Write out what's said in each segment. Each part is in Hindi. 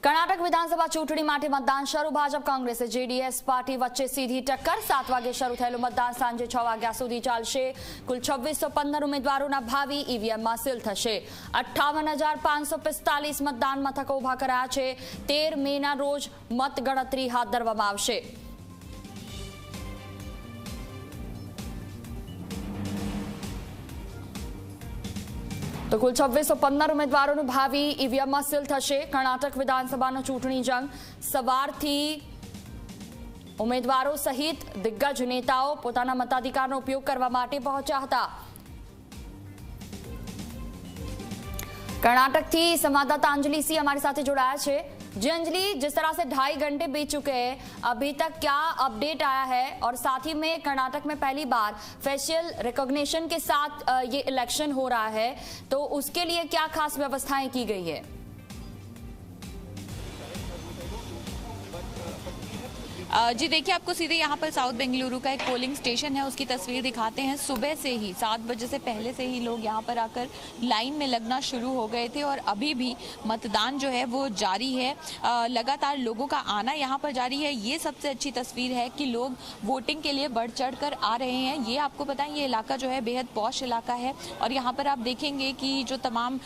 કર્ણાટક વિધાનસભા ચૂંટણી માટે મતદાન શરૂ. ભાજપ કોંગ્રેસ જેડીએસ પાર્ટી વચ્ચે સીધી ટક્કર. 7 વાગે શરૂ થયેલું મતદાન સાંજે 6 વાગ્યા સુધી ચાલશે. કુલ 2615 ઉમેદવારોના ભાવિ ઈવીએમમાં સીલ થશે. 58,545 મતદાન મથકો ઉભા કરાયા છે. 13 મેના રોજ મતગણતરી હાથ ધરવામાં આવશે. તો કુલ 2615 ઉમેદવારોનું ભાવિ ઈવીએમમાં સીલ થશે. કર્ણાટક વિધાનસભાનો ચૂંટણી જંગ સવારથી ઉમેદવારો સહિત દિગ્ગજ નેતાઓ પોતાના મતાધિકારનો ઉપયોગ કરવા માટે પહોંચ્યા હતા. कर्नाटक थी संवाददाता अंजलि सिंह हमारे साथ जुड़ाया है. जी अंजलि, जिस तरह से 2.5 घंटे बीत चुके हैं, अभी तक क्या अपडेट आया है और साथ ही में कर्नाटक में पहली बार फेशियल रिकॉग्निशन के साथ ये इलेक्शन हो रहा है, तो उसके लिए क्या खास व्यवस्थाएं की गई है? जी देखिए, आपको सीधे यहाँ पर साउथ बेंगलुरु का एक पोलिंग स्टेशन है, उसकी तस्वीर दिखाते हैं. सुबह से ही 7 बजे से पहले से ही लोग यहाँ पर आकर लाइन में लगना शुरू हो गए थे और अभी भी मतदान जो है वो जारी है. लगातार लोगों का आना यहाँ पर जारी है. ये सबसे अच्छी तस्वीर है कि लोग वोटिंग के लिए बढ़ चढ़ कर आ रहे हैं. ये आपको पता है, ये इलाका जो है बेहद पॉश इलाका है और यहाँ पर आप देखेंगे कि जो तमाम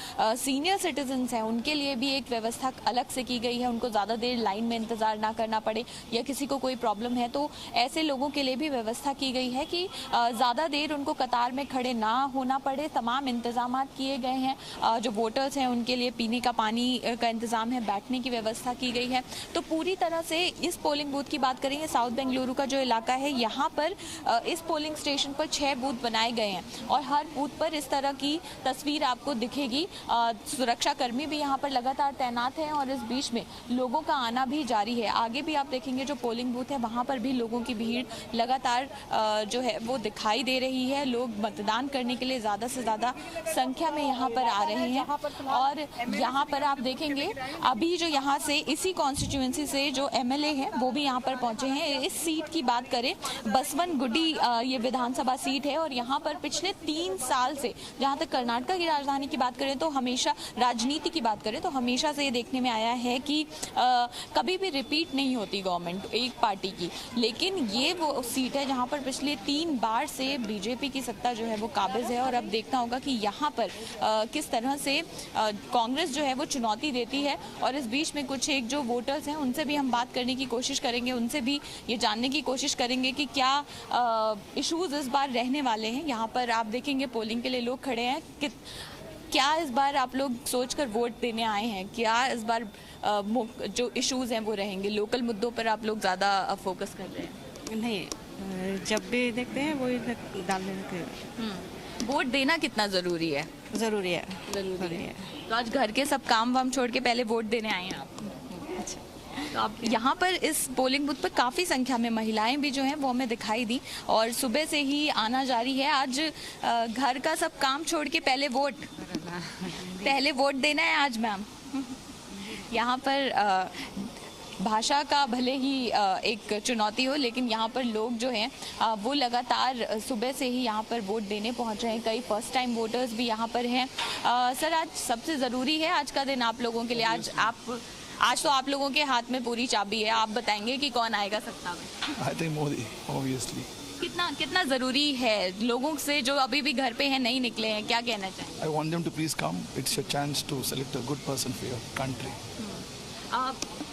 सीनियर सिटीजन्स हैं उनके लिए भी एक व्यवस्था अलग से की गई है. उनको ज़्यादा देर लाइन में इंतज़ार ना करना पड़े या किसी को कोई प्रॉब्लम है तो ऐसे लोगों के लिए भी व्यवस्था की गई है कि ज़्यादा देर उनको कतार में खड़े ना होना पड़े. तमाम इंतजाम किए गए हैं. जो वोटर्स हैं उनके लिए पीने का पानी का इंतज़ाम है, बैठने की व्यवस्था की गई है. तो पूरी तरह से इस पोलिंग बूथ की बात करेंगे, साउथ बेंगलुरु का जो इलाका है यहाँ पर इस पोलिंग स्टेशन पर 6 बूथ बनाए गए हैं और हर बूथ पर इस तरह की तस्वीर आपको दिखेगी. सुरक्षा कर्मी भी यहाँ पर लगातार तैनात हैं और इस बीच में लोगों का आना भी जारी है. आगे भी आप देखेंगे जो पोलिंग बूथ है वहाँ पर भी लोगों की भीड़ लगातार जो है वो दिखाई दे रही है. लोग मतदान करने के लिए ज़्यादा से ज़्यादा संख्या में यहाँ पर आ रहे हैं और यहाँ पर आप देखेंगे अभी जो यहाँ से इसी कॉन्स्टिट्यूएंसी से जो एमएलए हैं वो भी यहाँ पर पहुँचे हैं. इस सीट की बात करें, बसवनगुडी ये विधानसभा सीट है और यहाँ पर पिछले 3 साल से, जहाँ तक कर्नाटक की राजधानी की बात करें तो हमेशा, राजनीति की बात करें तो हमेशा से ये देखने में आया है कि कभी भी रिपीट नहीं होती गवर्नमेंट एक पार्टी की. लेकिन ये वो सीट है जहां पर पिछले 3 बार से बीजेपी की सत्ता जो है वो काबिज है और अब देखना होगा कि यहाँ पर किस तरह से कांग्रेस जो है वो चुनौती देती है. और इस बीच में कुछ एक जो वोटर्स हैं उनसे भी हम बात करने की कोशिश करेंगे, उनसे भी ये जानने की कोशिश करेंगे कि क्या इश्यूज इस बार रहने वाले हैं. यहाँ पर आप देखेंगे पोलिंग के लिए लोग खड़े हैं. क्या इस बार आप लोग सोचकर वोट देने आए हैं? क्या इस बार जो इश्यूज हैं वो रहेंगे? लोकल मुद्दों पर आप लोग ज़्यादा फोकस कर रहे हैं? नहीं, जब भी देखते हैं वही डाल देते हैं. वोट देना कितना ज़रूरी है? ज़रूरी है. तो आज घर के सब काम वाम छोड़ के पहले वोट देने आए हैं आप? तो आप यहाँ पर इस पोलिंग बूथ पर काफ़ी संख्या में महिलाएं भी जो हैं वो हमें दिखाई दी और सुबह से ही आना जारी है. आज घर का सब काम छोड़ के पहले वोट देना है आज मैम. यहाँ पर भाषा का भले ही एक चुनौती हो, लेकिन यहाँ पर लोग जो हैं वो लगातार सुबह से ही यहाँ पर वोट देने पहुँच रहे हैं. कई फर्स्ट टाइम वोटर्स भी यहाँ पर हैं. सर, आज सबसे ज़रूरी है आज का दिन आप लोगों के लिए. आज तो आप लोगों के हाथ में पूरी चाबी है. आप बताएंगे कि कौन आएगा सत्ता में? I think Modi, obviously. कितना ज़रूरी है लोगों से जो अभी भी घर पे हैं, नहीं निकले हैं, क्या कहना चाहेंगे? I want them to please come. It's your chance to select a good person for your country.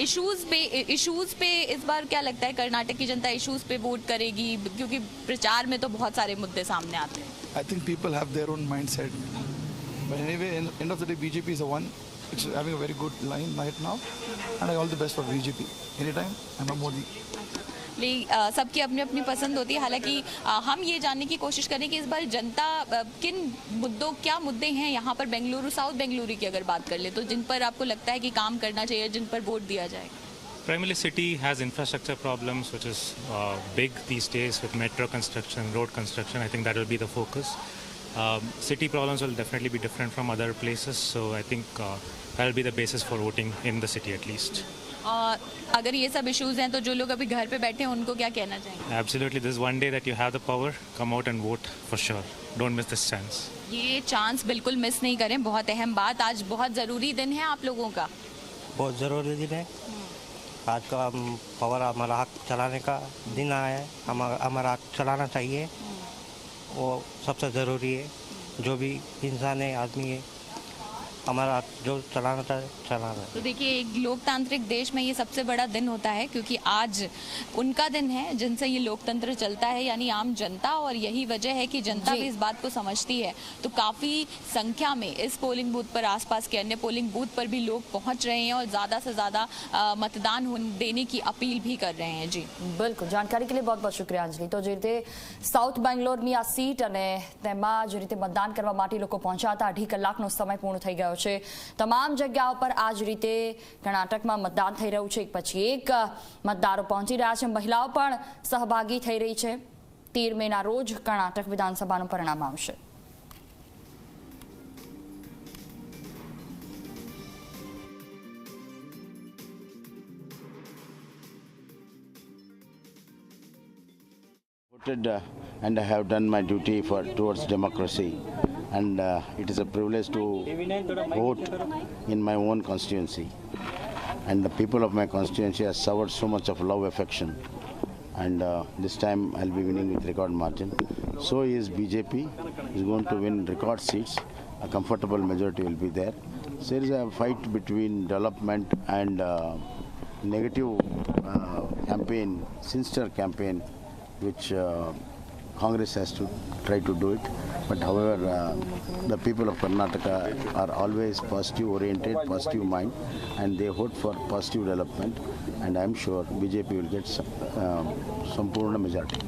Issues पे इस बार क्या लगता है कर्नाटक की जनता इश्यूज पे वोट करेगी? क्योंकि प्रचार में तो बहुत सारे मुद्दे सामने आते हैं. I think people have their own mindset. But anyway, end of the day BJP is the one. It's having a very good line right now, and all the best for BJP. Anytime, I'm a Modi. सबकी अपनी अपनी पसंद होती है. हालांकि हम ये जानने की कोशिश करें कि इस बार जनता क्या मुद्दे हैं यहाँ पर बेंगलुरु, साउथ बेंगलुरु की अगर बात कर ले तो जिन पर आपको लगता है कि काम करना चाहिए, जिन पर वोट दिया जाए? Primarily, city has infrastructure problems, which is big these days with metro construction, road construction. I think that will be the focus. City problems will definitely be different from other places, so I think that will be the basis for voting in the city at least. अगर ये सब इश्यूज हैं तो जो लोग अभी घर पे बैठे हैं उनको क्या कहना चाहेंगे? Absolutely, this is one day that you have the power. Come out and vote for sure. Don't miss this chance. ये चांस बिल्कुल मिस नहीं करें. बहुत अहम बात, आज बहुत ज़रूरी दिन है आप लोगों का. बहुत ज़रूरी दिन है। आज का पावर हमारा हक चलाने का दिन आया है, हमारा हक चलाना चाहिए, वो सबसे ज़रूरी है। जो भी इंसान है, आदमी है, हमारा जो चलाना चाहिए चलाना। तो देखिए, एक लोकतांत्रिक देश में ये सबसे बड़ा दिन होता है, क्योंकि आज उनका दिन है जिनसे ये लोकतंत्र चलता है, यानी आम जनता। और यही वजह है कि जनता भी इस बात को समझती है। तो काफ़ी संख्या में इस पोलिंग बूथ पर, आसपास के अन्य पोलिंग बूथ पर भी लोग पहुंच रहे हैं और ज़्यादा से ज़्यादा मतदान देने की अपील भी कर रहे हैं। जी बिल्कुल, जानकारी के लिए बहुत बहुत शुक्रिया अंजलि। तो જે રીતે સાઉથ બેંગ્લોરની આ સીટ અને તેમાં જે રીતે મતદાન કરવા માટે લોકો પહોંચ્યા હતા, 2.5 કલાકનો સમય પૂર્ણ થઈ ગયો છે। તમામ જગ્યાઓ પર આ જ રીતે કર્ણાટકમાં मतदान થઈ રહ્યું છે। એક પછી એક મતદારો પહોંચી રહ્યા છે, મહિલાઓ પણ સહભાગી થઈ રહી છે। 13 મેના રોજ કર્ણાટક વિધાનસભાનું પરિણામ આવશે। And I have done my duty towards democracy, and it is a privilege to vote in my own constituency, and the people of my constituency have suffered so much of love, affection, and this time I'll be winning with record margin. So is BJP is going to win record seats. A comfortable majority will be there. So there is a fight between development and negative campaign, sinister campaign, which Congress has to try to do it. But however, the people of Karnataka are always positive oriented, positive mind, and they vote for positive development, and I am sure BJP will get some Sampurna majority.